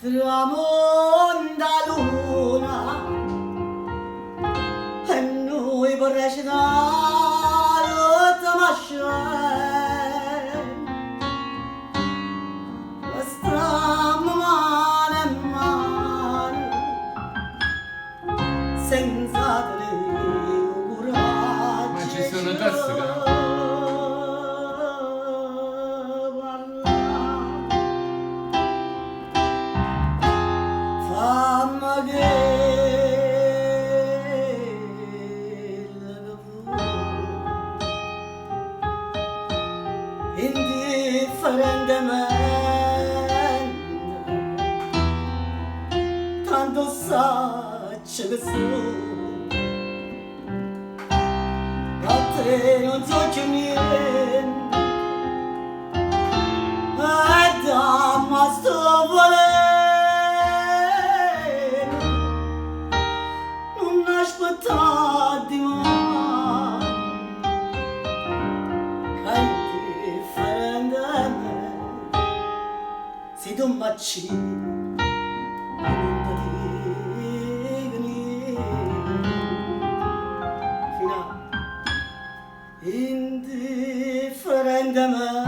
tramonta luna e noi vorrei dare tamascia stiamo mano a mano senza Ma ci sono testi che no? Indifferentemente tanto saccio che sono a te non so più niente e dammi sto volendo non aspettare di mai che indifferentemente si tu macci non ti dico niente fino a indifferentemente